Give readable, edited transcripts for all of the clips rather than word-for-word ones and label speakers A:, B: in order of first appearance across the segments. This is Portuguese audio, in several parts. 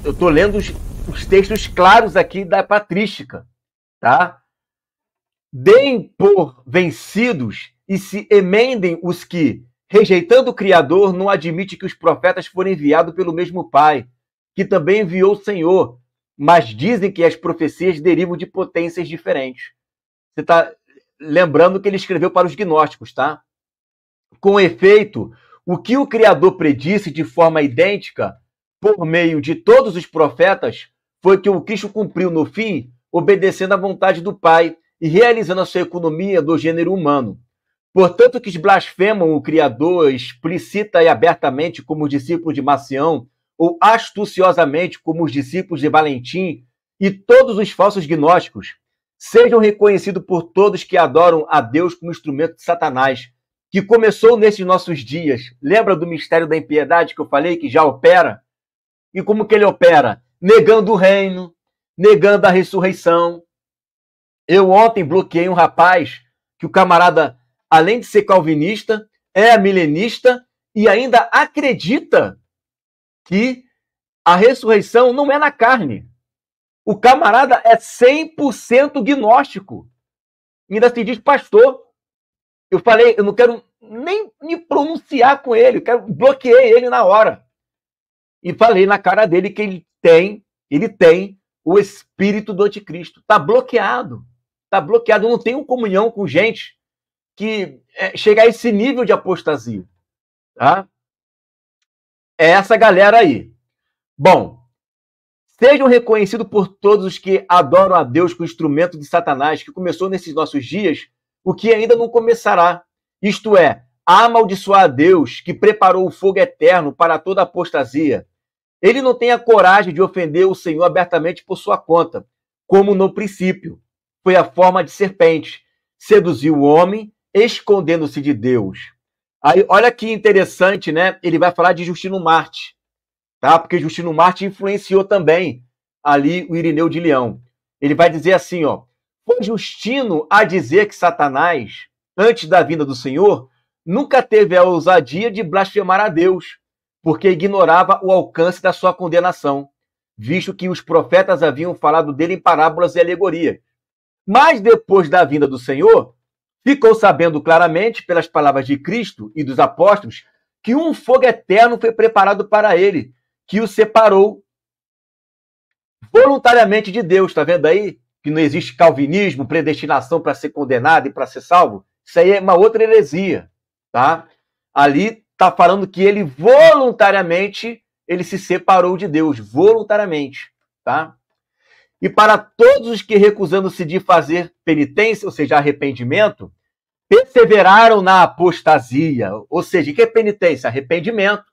A: eu estou lendo os textos claros aqui da patrística, tá? Deem por vencidos e se emendem os que, rejeitando o Criador, não admite que os profetas foram enviados pelo mesmo Pai, que também enviou o Senhor, mas dizem que as profecias derivam de potências diferentes. Você está lembrando que ele escreveu para os gnósticos, tá? Com efeito, o que o Criador predisse de forma idêntica, por meio de todos os profetas, foi que o Cristo cumpriu no fim, obedecendo à vontade do Pai e realizando a sua economia do gênero humano. Portanto, que blasfemam o Criador explícita e abertamente como os discípulos de Marcião, ou astuciosamente como os discípulos de Valentim, e todos os falsos gnósticos, sejam reconhecidos por todos que adoram a Deus como instrumento de Satanás, que começou nesses nossos dias. Lembra do mistério da impiedade que eu falei, que já opera? E como que ele opera? Negando o reino, negando a ressurreição. Eu ontem bloqueei um rapaz que o camarada, além de ser calvinista, é milenista e ainda acredita que a ressurreição não é na carne. O camarada é 100% gnóstico. Ainda se diz pastor. Eu falei, eu não quero nem me pronunciar com ele, bloqueei ele na hora. E falei na cara dele que ele tem o espírito do anticristo. Está bloqueado. Está bloqueado. Eu não tenho comunhão com gente que chega a esse nível de apostasia. Tá? É essa galera aí. Bom, sejam reconhecidos por todos os que adoram a Deus com o instrumento de Satanás, que começou nesses nossos dias, o que ainda não começará. Isto é, amaldiçoar a Deus, que preparou o fogo eterno para toda apostasia. Ele não tem a coragem de ofender o Senhor abertamente por sua conta, como no princípio. Foi a forma de serpente. Seduziu o homem, escondendo-se de Deus. Aí, olha que interessante, né? Ele vai falar de Justino Marte, tá? Porque Justino Marte influenciou também ali o Irineu de Leão. Ele vai dizer assim, ó: foi Justino a dizer que Satanás, antes da vinda do Senhor, nunca teve a ousadia de blasfemar a Deus, porque ignorava o alcance da sua condenação, visto que os profetas haviam falado dele em parábolas e alegorias. Mas depois da vinda do Senhor, ficou sabendo claramente, pelas palavras de Cristo e dos apóstolos, que um fogo eterno foi preparado para ele, que o separou voluntariamente de Deus. Está vendo aí? Que não existe calvinismo, predestinação para ser condenado e para ser salvo. Isso aí é uma outra heresia, tá? Ali está falando que ele voluntariamente ele se separou de Deus, voluntariamente, tá? E para todos os que, recusando-se de fazer penitência, ou seja, arrependimento, perseveraram na apostasia. Ou seja, o que é penitência? Arrependimento.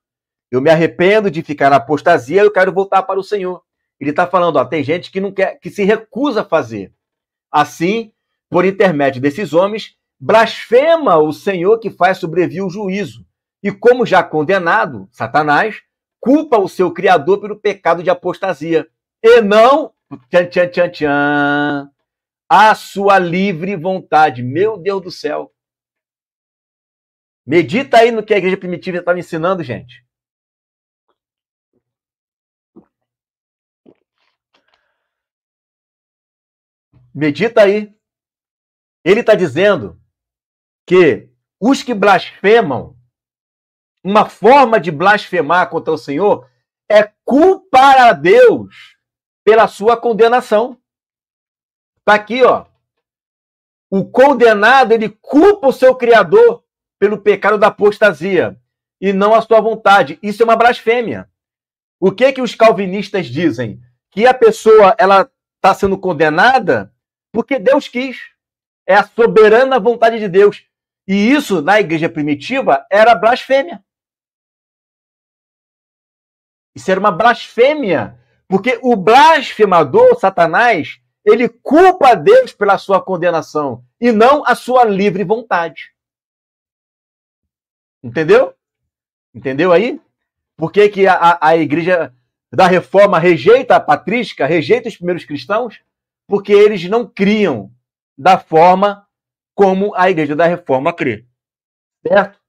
A: Eu me arrependo de ficar na apostasia, eu quero voltar para o Senhor. Ele está falando, ó, tem gente que não quer, que se recusa a fazer. Assim, por intermédio desses homens, blasfema o Senhor que faz sobrevir o juízo. E como já condenado, Satanás culpa o seu Criador pelo pecado de apostasia. E não, a sua livre vontade. Meu Deus do céu. Medita aí no que a igreja primitiva está me ensinando, gente. Medita aí. Ele está dizendo que os que blasfemam, uma forma de blasfemar contra o Senhor é culpar a Deus pela sua condenação. Está aqui, ó. O condenado, ele culpa o seu Criador pelo pecado da apostasia e não a sua vontade. Isso é uma blasfêmia. O que os calvinistas dizem? Que a pessoa ela está sendo condenada porque Deus quis. É a soberana vontade de Deus. E isso, na igreja primitiva, era blasfêmia. Isso era uma blasfêmia. Porque o blasfemador, Satanás, ele culpa a Deus pela sua condenação e não a sua livre vontade. Entendeu? Entendeu aí? Por que a igreja da Reforma rejeita a patrística, rejeita os primeiros cristãos? Porque eles não criam da forma como a igreja da Reforma crê. Certo?